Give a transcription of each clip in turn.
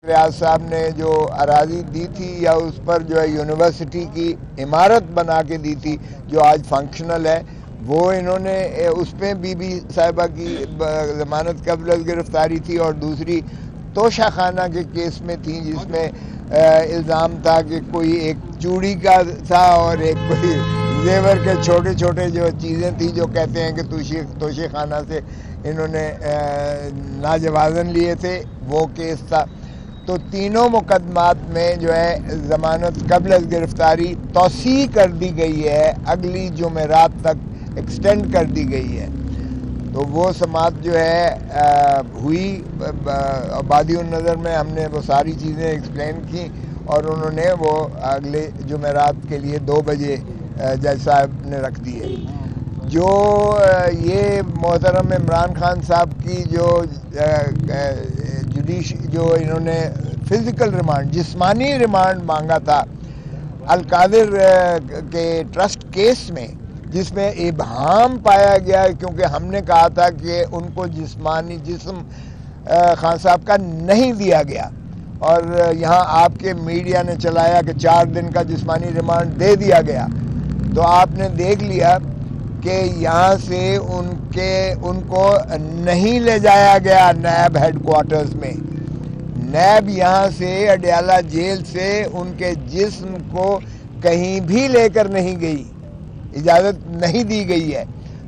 ریاض صاحب نے جو اراضی دی تھی یا اس پر جو ہے یونیورسٹی کی عمارت بنا کے دی تھی جو آج فنکشنل ہے، وہ انہوں نے اس پہ بی بی صاحبہ کی ضمانت قبل از گرفتاری تھی، اور دوسری توشہ خانہ کے کیس میں تھی جس میں الزام تھا کہ کوئی ایک چوڑی کا تھا اور ایک کوئی زیور کے چھوٹے چھوٹے جو چیزیں تھیں جو کہتے ہیں کہ توشہ خانہ سے انہوں نے ناجوازن لیے تھے، وہ کیس تھا۔ تو تینوں مقدمات میں جو ہے ضمانت قبل از گرفتاری توسیع کر دی گئی ہے، اگلی جمعرات تک ایکسٹینڈ کر دی گئی ہے۔ تو وہ سماعت جو ہے ہوئی آبادی النظر میں، ہم نے وہ ساری چیزیں ایکسپلین کی اور انہوں نے وہ اگلے جمعرات کے لیے 2 بجے جج صاحب نے رکھ دیے۔ جو یہ محترم عمران خان صاحب کی جو انہوں نے فزیکل ریمانڈ، جسمانی ریمانڈ مانگا تھا القادر کے ٹرسٹ کیس میں، جس میں ابہام پایا گیا کیونکہ ہم نے کہا تھا کہ ان کو جسمانی جسم خان صاحب کا نہیں دیا گیا، اور یہاں آپ کے میڈیا نے چلایا کہ 4 دن کا جسمانی ریمانڈ دے دیا گیا۔ تو آپ نے دیکھ لیا کہ یہاں سے ان کو نہیں لے جایا گیا نیب ہیڈ کوارٹرز میں، نیب یہاں سے اڈیالہ جیل سے ان کے جسم کو کہیں بھی لے کر نہیں گئی، اجازت نہیں دی گئی ہے۔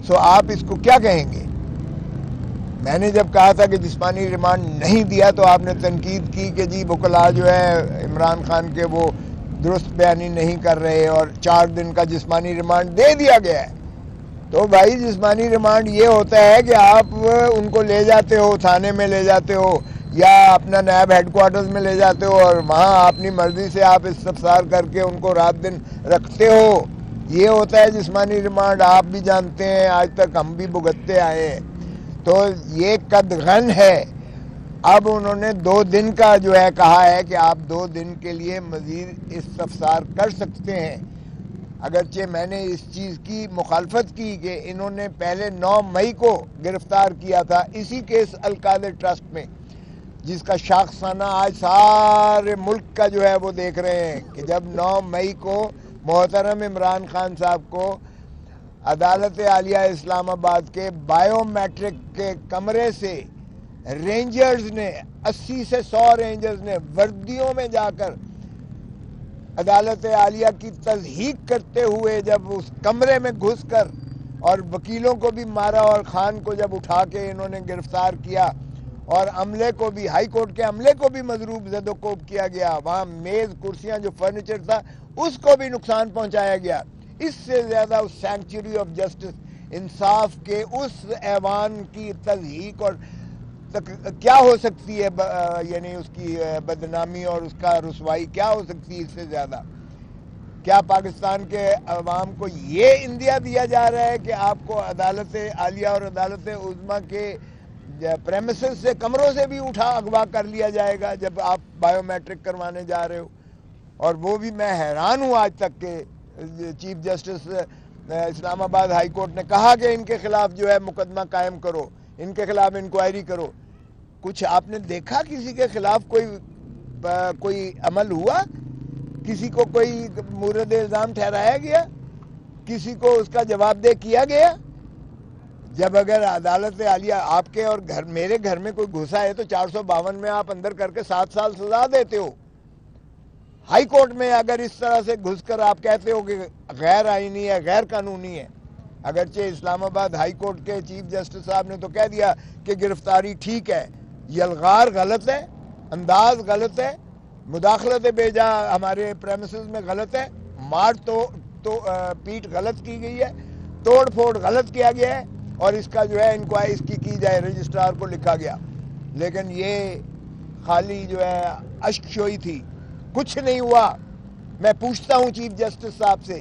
سو آپ اس کو کیا کہیں گے؟ میں نے جب کہا تھا کہ جسمانی ریمانڈ نہیں دیا تو آپ نے تنقید کی کہ جی وکلاء جو ہے عمران خان کے وہ درست بیانی نہیں کر رہے، اور 4 دن کا جسمانی ریمانڈ دے دیا گیا ہے۔ تو بھائی جسمانی ریمانڈ یہ ہوتا ہے کہ آپ ان کو لے جاتے ہو، تھانے میں لے جاتے ہو یا اپنا نیب ہیڈ کوارٹرز میں لے جاتے ہو، اور وہاں اپنی مرضی سے آپ استفسار کر کے ان کو رات دن رکھتے ہو، یہ ہوتا ہے جسمانی ریمانڈ۔ آپ بھی جانتے ہیں، آج تک ہم بھی بھگتتے آئے ہیں۔ تو یہ قدغن ہے۔ اب انہوں نے 2 دن کا جو ہے کہا ہے کہ آپ 2 دن کے لیے مزید استفسار کر سکتے ہیں، اگرچہ میں نے اس چیز کی مخالفت کی کہ انہوں نے پہلے 9 مئی کو گرفتار کیا تھا اسی کیس القادر ٹرسٹ میں، جس کا شاخسانہ آج سارے ملک کا جو ہے وہ دیکھ رہے ہیں کہ جب 9 مئی کو محترم عمران خان صاحب کو عدالت عالیہ اسلام آباد کے بائیو میٹرک کے کمرے سے رینجرز نے 80 سے 100 رینجرز نے وردیوں میں جا کر عدالت عالیہ کی تضحیق کرتے ہوئے جب اس کمرے میں گھس کر اور وکیلوں کو بھی مارا، اور خان کو جب اٹھا کے انہوں نے گرفتار کیا اور عملے کو بھی، ہائی کورٹ کے عملے کو بھی مضروب زد و کوب کیا گیا، وہاں میز کرسیاں جو فرنیچر تھا اس کو بھی نقصان پہنچایا گیا، اس سے زیادہ اس سینکچری آف جسٹس، انصاف کے اس ایوان کی تضحیق اور کیا ہو سکتی ہے؟ یعنی اس کی بدنامی اور اس کا رسوائی کیا ہو سکتی ہے اس سے زیادہ؟ کیا پاکستان کے عوام کو یہ اندیا دیا جا رہا ہے کہ آپ کو عدالت عالیہ اور عدالت عظمیٰ کے پریمیسز سے، کمروں سے بھی اٹھا اغوا کر لیا جائے گا جب آپ بائیو میٹرک کروانے جا رہے ہو؟ اور وہ بھی میں حیران ہوں آج تک کہ چیف جسٹس اسلام آباد ہائی کورٹ نے کہا کہ ان کے خلاف جو ہے مقدمہ قائم کرو، ان کے خلاف انکوائری کرو۔ کچھ آپ نے دیکھا کسی کے خلاف کوئی عمل ہوا؟ کسی کو کوئی مورد الزام ٹھہرایا گیا؟ کسی کو اس کا جواب دہ کیا گیا؟ جب اگر عدالت عالیہ آپ کے اور میرے گھر میں کوئی گھسا ہے تو 452 میں آپ اندر کر کے 7 سال سزا دیتے ہو۔ ہائی کورٹ میں اگر اس طرح سے گھس کر آپ کہتے ہو کہ غیر آئینی ہے، غیر قانونی ہے، اگرچہ اسلام آباد ہائی کورٹ کے چیف جسٹس صاحب نے تو کہہ دیا کہ گرفتاری ٹھیک ہے، یلغار غلط ہے، انداز غلط ہے، مداخلت بیجا ہمارے پریمیسز میں غلط ہے، مار تو پیٹ غلط کی گئی ہے، توڑ پھوڑ غلط کیا گیا ہے، اور اس کا جو ہے انکوائری اس کی جائے، رجسٹرار کو لکھا گیا۔ لیکن یہ خالی جو ہے اشک شوئی تھی، کچھ نہیں ہوا۔ میں پوچھتا ہوں چیف جسٹس صاحب سے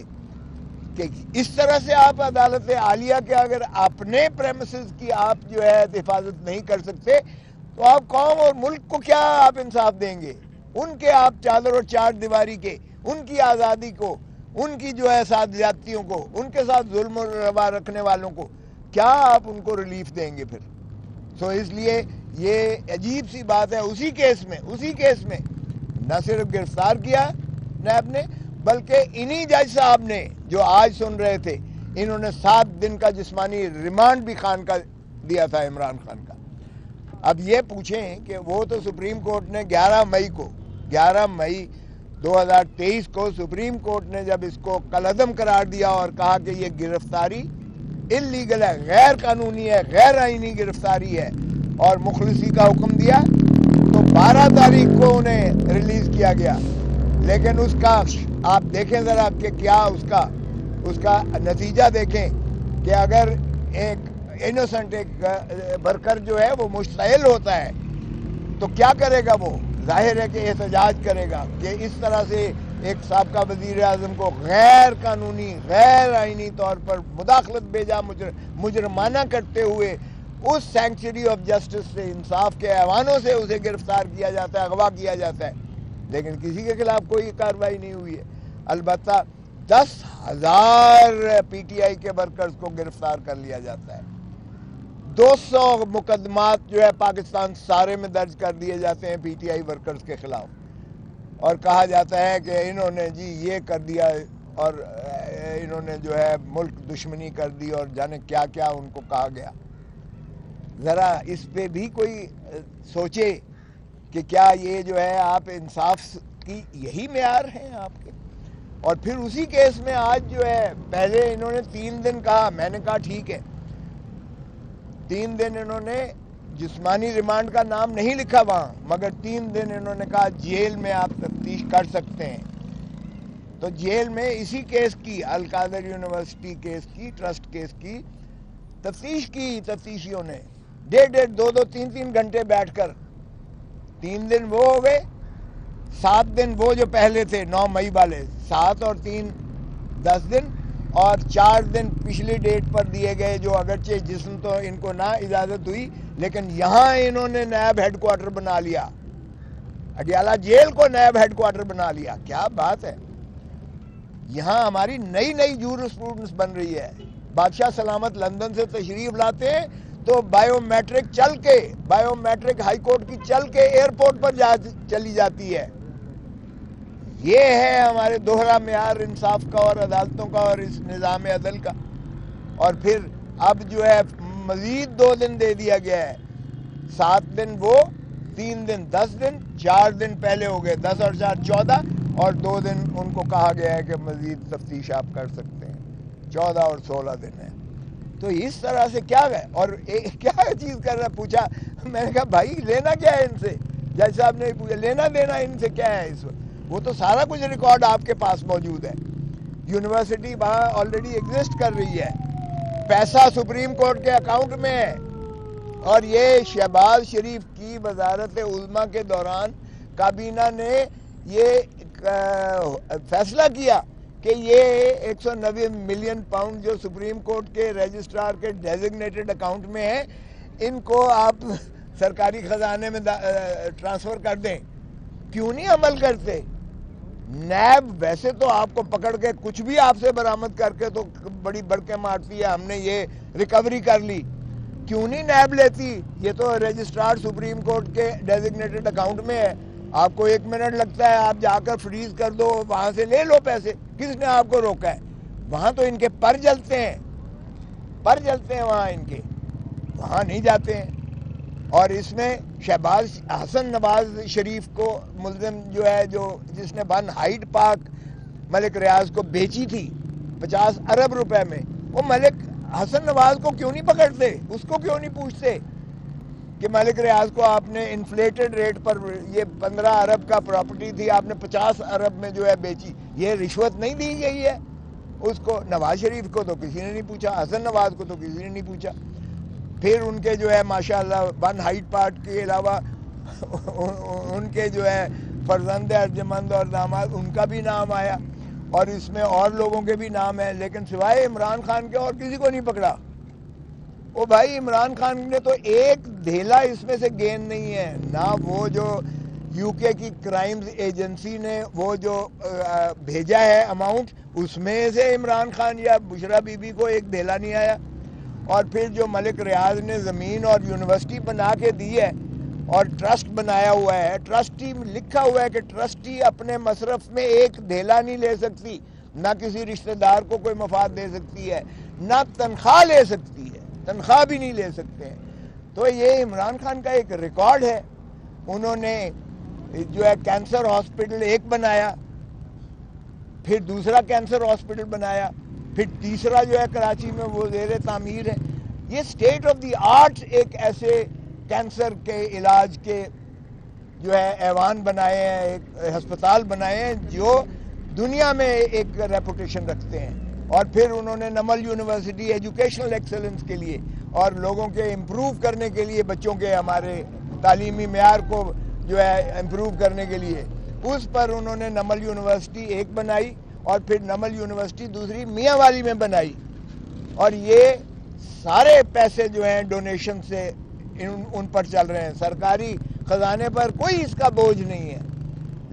کہ اس طرح سے آپ عدالت عالیہ کے اگر اپنے پریمیسز کی آپ جو ہے حفاظت نہیں کر سکتے تو آپ قوم اور ملک کو کیا آپ انصاف دیں گے؟ ان کے آپ چادر اور چار دیواری کے، ان کی آزادی کو، ان کی جو ہے ساتھ زیادتیوں کو، ان کے ساتھ ظلم و روا رکھنے والوں کو کیا آپ ان کو ریلیف دیں گے پھر؟ سو اس لیے یہ عجیب سی بات ہے، اسی کیس میں نہ صرف گرفتار کیا نیب نے، بلکہ انہی جج صاحب نے جو آج سن رہے تھے، انہوں نے 7 دن کا جسمانی ریمانڈ بھی خان کا دیا تھا، عمران خان کا۔ اب یہ پوچھیں کہ وہ تو سپریم کورٹ نے 11 مئی 2023 کو سپریم کورٹ نے جب اس کو کالعدم قرار دیا اور کہا کہ یہ گرفتاری اللیگل ہے، غیر قانونی ہے، غیر آئینی گرفتاری ہے، اور مخلصی کا حکم دیا، تو 12 تاریخ کو انہیں ریلیز کیا گیا۔ لیکن اس کا آپ دیکھیں ذرا کہ کیا اس کا نتیجہ دیکھیں کہ اگر ایک انوسنٹ ایک ورکر جو ہے وہ مشتعل ہوتا ہے تو کیا کرے گا؟ وہ ظاہر ہے کہ احتجاج کرے گا کہ اس طرح سے ایک سابقہ وزیر اعظم کو غیر قانونی، غیر آئینی طور پر مداخلت بھیجا مجرمانہ کرتے ہوئے اس سینکچری آف جسٹس سے، انصاف کے ایوانوں سے اسے گرفتار کیا جاتا ہے، اغوا کیا جاتا ہے، لیکن کسی کے خلاف کوئی کارروائی نہیں ہوئی ہے۔ البتہ 10,000 پی ٹی آئی کے ورکرز کو گرفتار کر لیا جاتا ہے، 200 مقدمات جو ہے پاکستان سارے میں درج کر دیے جاتے ہیں پی ٹی آئی ورکرز کے خلاف، اور کہا جاتا ہے کہ انہوں نے جی یہ کر دیا اور انہوں نے جو ہے ملک دشمنی کر دی اور جانے کیا کیا ان کو کہا گیا۔ ذرا اس پہ بھی کوئی سوچے کہ کیا یہ جو ہے آپ انصاف کی یہی معیار ہیں آپ کے؟ اور پھر اسی کیس میں آج جو ہے پہلے انہوں نے 3 دن کہا، میں نے کہا ٹھیک ہے 3 دن انہوں نے جسمانی ریمانڈ کا نام نہیں لکھا وہاں، مگر 3 دن انہوں نے کہا جیل میں آپ تفتیش کر سکتے ہیں۔ تو جیل میں اسی کیس کی، القادر یونیورسٹی کیس کی، ٹرسٹ کیس کی تفتیش کی تفتیشیوں نے 1.5 2 3 گھنٹے بیٹھ کر۔ 3 دن وہ ہو گئے، 7 دن وہ جو پہلے تھے 9 مئی والے، 7 اور 3 10 دن، اور 4 دن پچھلی ڈیٹ پر دیے گئے جو اگرچہ جسم تو ان کو نہ اجازت ہوئی، لیکن یہاں انہوں نے نیب ہیڈ کوارٹر بنا لیا، اڈیالہ جیل کو نیب ہیڈ کوارٹر بنا لیا۔ کیا بات ہے! یہاں ہماری نئی جورسپروڈنس بن رہی ہے۔ بادشاہ سلامت لندن سے تشریف لاتے ہیں تو بائیو میٹرک ہائی کورٹ کی چل کے ایئرپورٹ پر چلی جاتی ہے۔ یہ ہے ہمارے دوہرا معیار انصاف کا اور عدالتوں کا اور اس نظام عدل کا۔ اور پھر اب جو ہے مزید 2 دن دے دیا گیا ہے، 7 دن وہ، 3 دن 10 دن، 4 دن پہلے ہو گئے 10 اور 4 14، اور 2 دن ان کو کہا گیا ہے کہ مزید تفتیش آپ کر سکتے ہیں، 14 اور 16 دن ہے۔ تو اس طرح سے کیا گئے اور کیا چیز کر رہا پوچھا، میں نے کہا بھائی لینا کیا ہے ان سے؟ جج صاحب نے پوچھا لینا دینا ان سے کیا ہے اس وقت؟ وہ تو سارا کچھ ریکارڈ آپ کے پاس موجود ہے، یونیورسٹی وہاں آلریڈی ایگزسٹ کر رہی ہے، پیسہ سپریم کورٹ کے اکاؤنٹ میں ہے، اور یہ شہباز شریف کی وزارت عظمیٰ کے دوران کابینہ نے یہ فیصلہ کیا کہ یہ 190 ملین پاؤنڈ جو سپریم کورٹ کے رجسٹرار کے ڈیزگنیٹڈ اکاؤنٹ میں ہیں، ان کو آپ سرکاری خزانے میں ٹرانسفر کر دیں۔ کیوں نہیں عمل کرتے؟ نیب ویسے تو آپ کو پکڑ کے کچھ بھی آپ سے برآمد کر کے تو بڑی بڑکیں مارتی ہے، ہم نے یہ ریکوری کر لی، کیوں نہیں نیب لیتی؟ یہ تو رجسٹرار سپریم کورٹ کے ڈیزگنیٹڈ اکاؤنٹ میں ہے، آپ کو 1 منٹ لگتا ہے، آپ جا کر فریز کر دو، وہاں سے لے لو پیسے، کس نے آپ کو روکا ہے؟ وہاں تو ان کے پر جلتے ہیں وہاں ان کے، وہاں نہیں جاتے ہیں۔ اور اس میں شہباز حسن نواز شریف کو ملزم جو ہے، جس نے 1 ہائیڈ پارک ملک ریاض کو بیچی تھی 50 ارب روپے میں، وہ ملک حسن نواز کو کیوں نہیں پکڑتے؟ اس کو کیوں نہیں پوچھتے کہ ملک ریاض کو آپ نے انفلیٹڈ ریٹ پر، یہ 15 ارب کا پراپرٹی تھی، آپ نے 50 ارب میں جو ہے بیچی، یہ رشوت نہیں دی گئی ہے اس کو؟ نواز شریف کو تو کسی نے نہیں پوچھا، حسن نواز کو تو کسی نے نہیں پوچھا۔ پھر ان کے جو ہے ماشاءاللہ 1 ہائیڈ پارک کے علاوہ ان کے جو ہے فرزند ارجمند اور داماد، ان کا بھی نام آیا، اور اس میں اور لوگوں کے بھی نام ہیں، لیکن سوائے عمران خان کے اور کسی کو نہیں پکڑا۔ او بھائی عمران خان نے تو ایک دھیلا اس میں سے گین نہیں ہے، نہ وہ جو یو کے کی کرائمز ایجنسی نے وہ جو بھیجا ہے اماؤنٹ، اس میں سے عمران خان یا بشرا بی بی کو ایک دھیلا نہیں آیا۔ اور پھر جو ملک ریاض نے زمین اور یونیورسٹی بنا کے دی ہے اور ٹرسٹ بنایا ہوا ہے، ٹرسٹی لکھا ہوا ہے کہ ٹرسٹی اپنے مصرف میں ایک دھیلا نہیں لے سکتی، نہ کسی رشتہ دار کو کوئی مفاد دے سکتی ہے، نہ تنخواہ لے سکتی ہے، تنخواہ بھی نہیں لے سکتے ہیں۔ تو یہ عمران خان کا ایک ریکارڈ ہے۔ انہوں نے جو ہے کینسر ہاسپٹل ایک بنایا، پھر دوسرا کینسر ہاسپٹل بنایا، پھر تیسرا جو ہے کراچی میں وہ زیر تعمیر ہے۔ یہ اسٹیٹ آف دی آرٹ ایک ایسے کینسر کے علاج کے جو ہے ایوان بنائے ہیں، ایک ہسپتال بنائے ہیں جو دنیا میں ایک ریپوٹیشن رکھتے ہیں۔ اور پھر انہوں نے نمل یونیورسٹی ایجوکیشنل ایکسلنس کے لیے اور لوگوں کے امپروو کرنے کے لیے، بچوں کے ہمارے تعلیمی معیار کو جو ہے امپروو کرنے کے لیے، اس پر انہوں نے نمل یونیورسٹی ایک بنائی اور پھر نمل یونیورسٹی دوسری میاں والی میں بنائی۔ اور یہ سارے پیسے جو ہیں ڈونیشن سے ان پر چل رہے ہیں، سرکاری خزانے پر کوئی اس کا بوجھ نہیں ہے۔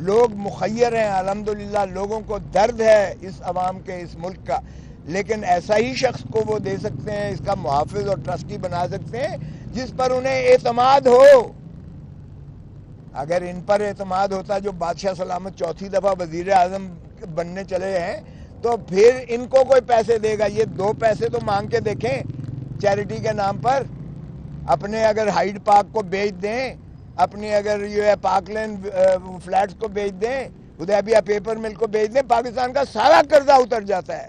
لوگ مخیر ہیں، الحمدللہ لوگوں کو درد ہے اس عوام کے، اس ملک کا، لیکن ایسا ہی شخص کو وہ دے سکتے ہیں، اس کا محافظ اور ٹرسٹی بنا سکتے ہیں جس پر انہیں اعتماد ہو۔ اگر ان پر اعتماد ہوتا جو بادشاہ سلامت چوتھی دفعہ وزیر اعظم بننے چلے ہیں، تو پھر ان کو کوئی پیسے دے گا؟ یہ 2 پیسے تو مانگ کے دیکھیں چیریٹی کے نام پر۔ اپنے اگر ہائیڈ پارک کو بیچ دیں، اپنی اگر یہ ہے پارک لین فلیٹس کو بیچ دیں، حدیبیہ پیپر مل کو بیچ دیں، پاکستان کا سارا قرضہ اتر جاتا ہے۔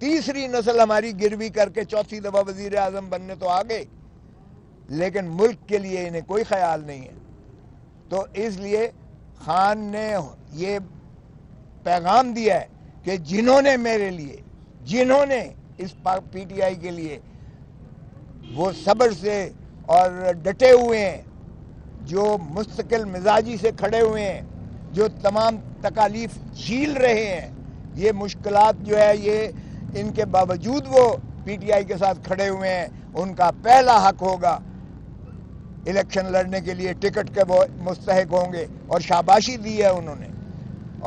تیسری نسل ہماری گروی کر کے چوتھی دفعہ وزیر اعظم بننے تو آ گئے، لیکن ملک کے لیے انہیں کوئی خیال نہیں ہے۔ تو اس لیے خان نے یہ پیغام دیا ہے کہ جنہوں نے میرے لیے، جنہوں نے اس پی ٹی آئی کے لیے وہ صبر سے اور ڈٹے ہوئے ہیں، جو مستقل مزاجی سے کھڑے ہوئے ہیں، جو تمام تکالیف جھیل رہے ہیں، یہ مشکلات جو ہے یہ ان کے باوجود وہ پی ٹی آئی کے ساتھ کھڑے ہوئے ہیں، ان کا پہلا حق ہوگا الیکشن لڑنے کے لیے، ٹکٹ کے وہ مستحق ہوں گے۔ اور شاباشی دی ہے انہوں نے،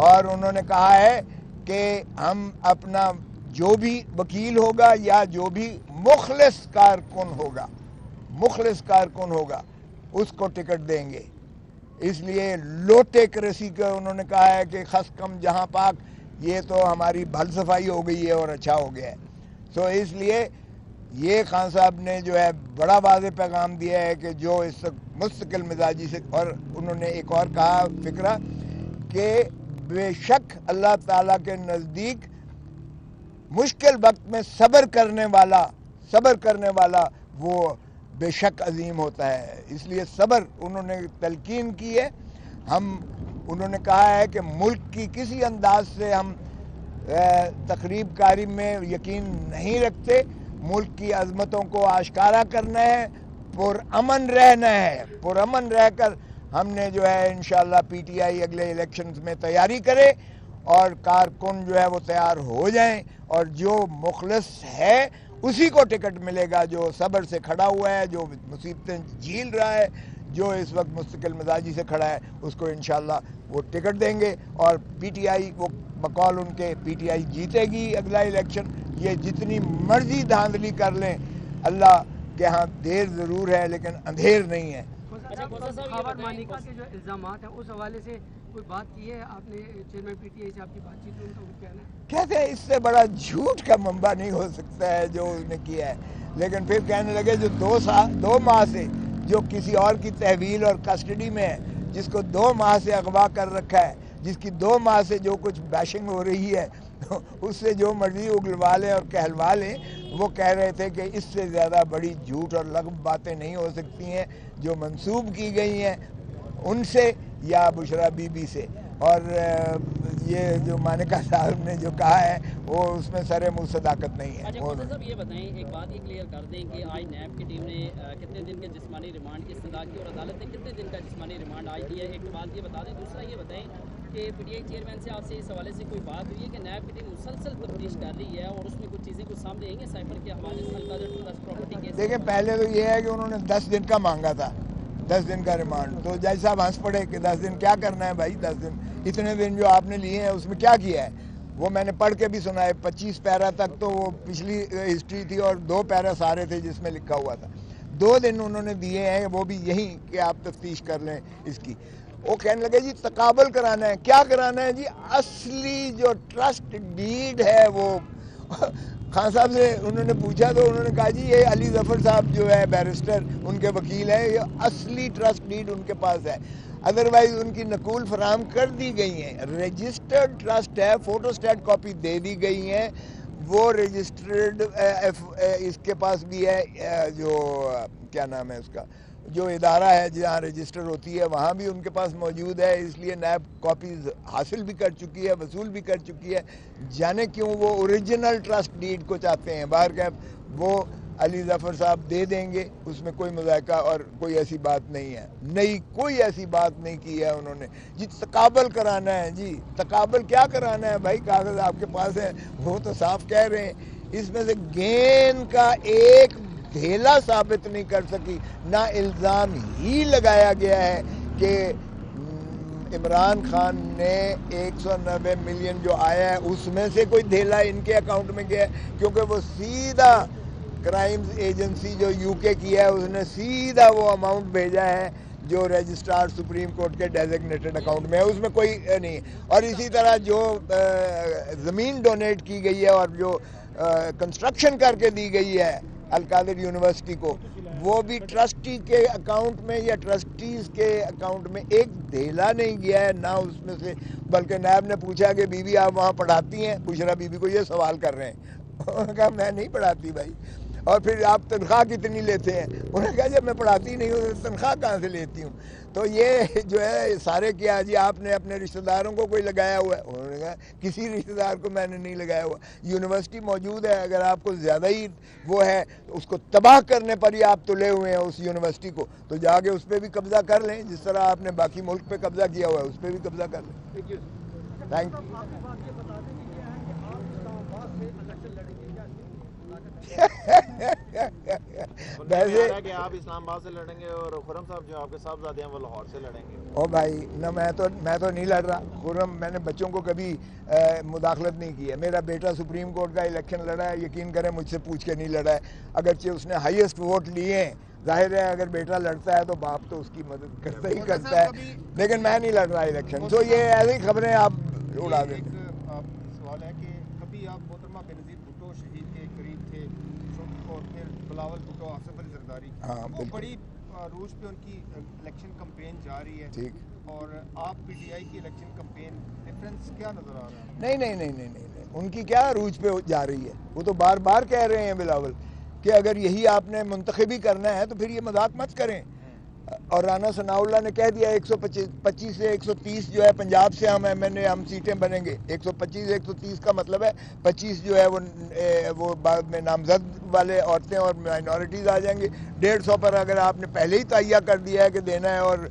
اور انہوں نے کہا ہے کہ ہم اپنا جو بھی وکیل ہوگا یا جو بھی مخلص کارکن ہوگا اس کو ٹکٹ دیں گے۔ اس لیے لوٹیکریسی کا انہوں نے کہا ہے کہ خس کم جہاں پاک، یہ تو ہماری بھل صفائی ہو گئی ہے اور اچھا ہو گیا ہے۔ تو اس لیے یہ خان صاحب نے جو ہے بڑا واضح پیغام دیا ہے کہ جو اس مستقل مزاجی سے، اور انہوں نے ایک اور کہا فکرہ کہ بے شک اللہ تعالیٰ کے نزدیک مشکل وقت میں صبر کرنے والا وہ بے شک عظیم ہوتا ہے۔ اس لیے صبر انہوں نے تلقین کی ہے۔ انہوں نے کہا ہے کہ ملک کی کسی انداز سے ہم تقریب کاری میں یقین نہیں رکھتے، ملک کی عظمتوں کو آشکارا کرنا ہے، پرامن رہنا ہے، پرامن رہ کر ہم نے جو ہے انشاءاللہ پی ٹی آئی اگلے الیکشنز میں تیاری کرے اور کارکن جو ہے وہ تیار ہو جائیں، اور جو مخلص ہے اسی کو ٹکٹ ملے گا، جو صبر سے کھڑا ہوا ہے، جو مصیبتیں جھیل رہا ہے، جو اس وقت مستقل مزاجی سے کھڑا ہے، اس کو انشاءاللہ وہ ٹکٹ دیں گے۔ اور پی ٹی آئی وہ بقول ان کے پی ٹی آئی جیتے گی اگلا الیکشن۔ یہ جتنی مرضی دھاندلی کر لیں، اللہ کے ہاں دیر ضرور ہے لیکن اندھیر نہیں ہے۔ خاور مانیکا کے جو الزامات ہیں اس حوالے سے کوئی بات کی ہے آپ نے چیئرمین پی ٹی آئی سے؟ آپ کی بات چیت ان کا وہ کہنا ہے؟ کہتے ہیں اس سے بڑا جھوٹ کا منبع نہیں ہو سکتا ہے جو اس نے کیا ہے، لیکن پھر کہنے لگے جو 2 ماہ سے جو کسی اور کی تحویل اور کسٹڈی میں ہے، جس کو 2 ماہ سے اغوا کر رکھا ہے، جس کی 2 ماہ سے جو کچھ بیشنگ ہو رہی ہے، اس سے جو مرضی اگلوا لیں اور کہلوا لیں، وہ کہہ رہے تھے کہ اس سے زیادہ بڑی جھوٹ اور لغو باتیں نہیں ہو سکتی ہیں جو منسوب کی گئی ہیں ان سے یا بشرا بی بی سے۔ اور یہ جو مانیکا صاحب نے جو کہا ہے وہ اس میں سر منہ صداقت نہیں ہے۔ اچھا صاحب یہ بتائیں، ایک بات یہ کلیئر کر دیں کہ آج نیب کی ٹیم نے کتنے دن کے جسمانی ریمانڈ کی استدعا کی اور عدالت نے کتنے دن کا جسمانی ریمانڈ آج دیا ہے؟ ایک بات یہ بتا دیں۔ دوسرا یہ بتائیں کہ پی ٹی آئی چیئرمین سے آپ سے اس حوالے سے کوئی بات ہوئی ہے کہ نیب کی ٹیم مسلسل تفتیش کر رہی ہے اور اس میں کچھ چیزیں سامنے آئیں گے سائفر کے حوالے سے القادر ٹرسٹ پراپرٹی کیس؟ دیکھیں پہلے تو یہ ہے کہ انہوں نے 10 دن کا مانگا تھا، 10 دن کا ریمانڈ، تو جج صاحب ہنس پڑے کہ 10 دن کیا کرنا ہے بھائی، 10 دن اتنے دن جو آپ نے لیے ہیں اس میں کیا کیا ہے؟ وہ میں نے پڑھ کے بھی سنا ہے. 25 پیرا تک تو وہ پچھلی ہسٹری تھی اور 2 پیرا سارے تھے جس میں لکھا ہوا تھا. 2 دن انہوں نے دیے ہیں, وہ بھی یہی کہ آپ تفتیش کر لیں اس کی. وہ کہنے لگے جی تقابل کرانا ہے. کیا کرانا ہے جی؟ اصلی جو ٹرسٹ ڈیڈ ہے وہ خان صاحب سے انہوں نے پوچھا تو انہوں نے کہا جی یہ علی ظفر صاحب جو ہے بیرسٹر, ان کے وکیل ہیں, یہ اصلی ٹرسٹ ڈیڈ ان کے پاس ہے. ادروائز ان کی نقول فراہم کر دی گئی ہیں. رجسٹرڈ ٹرسٹ ہے, فوٹو اسٹیٹ کاپی دے دی گئی ہیں. وہ رجسٹرڈ اس کے پاس بھی ہے, جو کیا نام ہے اس کا, جو ادارہ ہے جہاں رجسٹر ہوتی ہے وہاں بھی ان کے پاس موجود ہے. اس لیے نیب کاپیز حاصل بھی کر چکی ہے, وصول بھی کر چکی ہے. جانے کیوں وہ اوریجنل ٹرسٹ ڈیڈ کو چاہتے ہیں. باہر کہ وہ علی ظفر صاحب دے دیں گے, اس میں کوئی مذائقہ اور کوئی ایسی بات نہیں ہے. نہیں, کوئی ایسی بات نہیں کی ہے انہوں نے. جی تقابل کرانا ہے. جی تقابل کیا کرانا ہے بھائی؟ کاغذ آپ کے پاس ہے, وہ تو صاف کہہ رہے ہیں. اس میں سے گین کا ایک دھیلا ثابت نہیں کر سکی. نہ الزام ہی لگایا گیا ہے کہ عمران خان نے 190 ملین جو آیا ہے اس میں سے کوئی دھیلا ان کے اکاؤنٹ میں گیا ہے, کیونکہ وہ سیدھا کرائمز ایجنسی جو یو کے کی ہے اس نے سیدھا وہ اماؤنٹ بھیجا ہے جو رجسٹرار سپریم کورٹ کے ڈیزگنیٹڈ اکاؤنٹ میں ہے, اس میں کوئی نہیں. اور اسی طرح جو زمین ڈونیٹ کی گئی ہے اور جو کنسٹرکشن کر کے دی گئی ہے القادر یونیورسٹی کو, وہ بھی ٹرسٹی کے اکاؤنٹ میں یا ٹرسٹیز کے اکاؤنٹ میں ایک دھیلا نہیں گیا ہے نہ اس میں سے. بلکہ نیب نے پوچھا کہ بی بی آپ وہاں پڑھاتی ہیں؟ بشرا بی بی کو یہ سوال کر رہے ہیں. انہوں نے کہا میں نہیں پڑھاتی بھائی. اور پھر آپ تنخواہ کتنی لیتے ہیں؟ انہوں نے کہا جب میں پڑھاتی نہیں ہوں تنخواہ کہاں سے لیتی ہوں؟ تو یہ جو ہے سارے کیا جی آپ نے اپنے رشتہ داروں کو کوئی لگایا ہوا ہے؟ انہوں نے کہا کسی رشتہ دار کو میں نے نہیں لگایا ہوا. یونیورسٹی موجود ہے, اگر آپ کو زیادہ ہی وہ ہے اس کو تباہ کرنے پر ہی آپ تلے ہوئے ہیں اس یونیورسٹی کو, تو جا کے اس پہ بھی قبضہ کر لیں جس طرح آپ نے باقی ملک پہ قبضہ کیا ہوا ہے, اس پہ بھی قبضہ کر لیں. Thank you. ویسے کہ آپ اسلام آباد سے لڑیں گے اور خرم صاحب جو آپ کے صاحبزادے ہیں وہ لاہور سے لڑیں گے. او بھائی نہ, میں تو نہیں لڑ رہا. خرم میں نے بچوں کو کبھی مداخلت نہیں کی ہے. میرا بیٹا سپریم کورٹ کا الیکشن لڑا ہے, یقین کریں مجھ سے پوچھ کے نہیں لڑا ہے, اگرچہ اس نے ہائیسٹ ووٹ لیے ہیں. ظاہر ہے اگر بیٹا لڑتا ہے تو باپ تو اس کی مدد کرتا ہی کرتا ہے, لیکن میں نہیں لڑ رہا الیکشن. تو یہ ایسی خبریں آپ اڑا دیتے ہیں. سوال ہے کہ کبھی آپ محترمہ بینظیر بھٹو شہید کے قریب تھے اور پھر بلاول بھٹو آصف علی زرداری, وہ بڑی روز پہ ان کی الیکشن کمپین جاری ہے, ٹھیک, اور آپ پی ٹی آئی کی الیکشن کمپین ڈفرینس کیا نظر آ رہا ہے؟ نہیں, ان کی کیا عروج پہ جا رہی ہے؟ وہ تو بار بار کہہ رہے ہیں بلاول کہ اگر یہی آپ نے منتخبی کرنا ہے تو پھر یہ مذاق مت کریں. اور رانا ثناء اللہ نے کہہ دیا 125 سے 130 جو ہے پنجاب سے ہم ایم این اے ہم سیٹیں بنیں گے. 125 130 کا مطلب ہے 25 جو ہے وہ بعد میں نامزد والے عورتیں اور مائنورٹیز آ جائیں گے. 150 پر اگر آپ نے پہلے ہی تہیہ کر دیا ہے کہ دینا ہے اور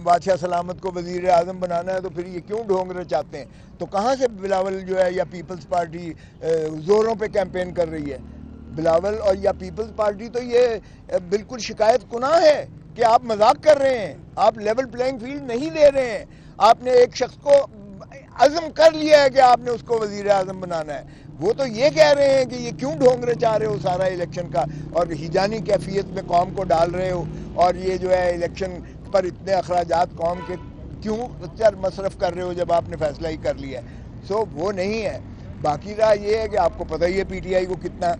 بادشاہ سلامت کو وزیر اعظم بنانا ہے تو پھر یہ کیوں ڈھونگ رچاتے ہیں؟ تو کہاں سے بلاول جو ہے یا پیپلز پارٹی زوروں پہ کیمپین کر رہی ہے؟ بلاول اور یا پیپلز پارٹی تو یہ بالکل شکایت کناں ہے کہ آپ مذاق کر رہے ہیں, آپ لیول پلینگ فیلڈ نہیں دے رہے ہیں. آپ نے ایک شخص کو عزم کر لیا ہے کہ آپ نے اس کو وزیر اعظم بنانا ہے. وہ تو یہ کہہ رہے ہیں کہ یہ کیوں ڈھونگ رچا رہے ہو سارا الیکشن کا, اور ہیجانی کیفیت میں قوم کو ڈال رہے ہو, اور یہ جو ہے الیکشن پر اتنے اخراجات قوم کے کیوں مصرف کر رہے ہو جب آپ نے فیصلہ ہی کر لیا ہے. سو وہ نہیں ہے. باقی رہا یہ ہے کہ آپ کو پتہ ہی ہے پی ٹی آئی کو کتنا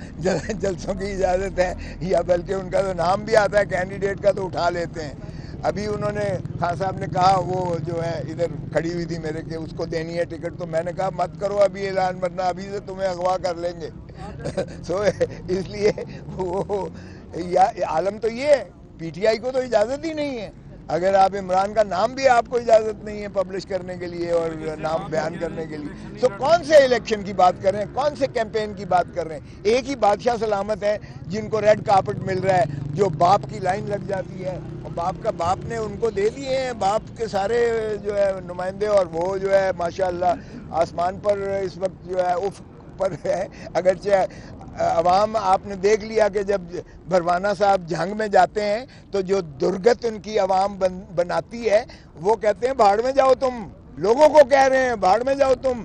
جلسوں کی اجازت ہے, یا بلکہ ان کا تو نام بھی آتا ہے کینڈیڈیٹ کا تو اٹھا لیتے ہیں. ابھی انہوں نے خان صاحب نے کہا وہ جو ہے ادھر کھڑی ہوئی تھی میرے کہ اس کو دینی ہے ٹکٹ, تو میں نے کہا مت کرو ابھی اعلان, ورنہ ابھی سے تمہیں اغوا کر لیں گے. سو اس لیے وہ عالم تو یہ ہے پی ٹی آئی کو تو اجازت ہی نہیں ہے. اگر آپ عمران کا نام بھی آپ کو اجازت نہیں ہے پبلش کرنے کے لیے اور نام بیان کرنے کے لیے, تو کون سے الیکشن کی بات کر رہے ہیں, کون سے کیمپین کی بات کر رہے ہیں؟ ایک ہی بادشاہ سلامت ہے جن کو ریڈ کارپٹ مل رہا ہے, جو باپ کی لائن لگ جاتی ہے, اور باپ نے ان کو دے دیے ہیں باپ کے سارے جو ہے نمائندے, اور وہ جو ہے ماشاءاللہ آسمان پر اس وقت جو ہے افق پر ہے. اگرچہ عوام آپ نے دیکھ لیا کہ جب بھروانہ صاحب جنگ میں جاتے ہیں تو جو درگت ان کی عوام بناتی ہے وہ کہتے ہیں بھاڑ میں جاؤ تم, لوگوں کو کہہ رہے ہیں بھاڑ میں جاؤ تم.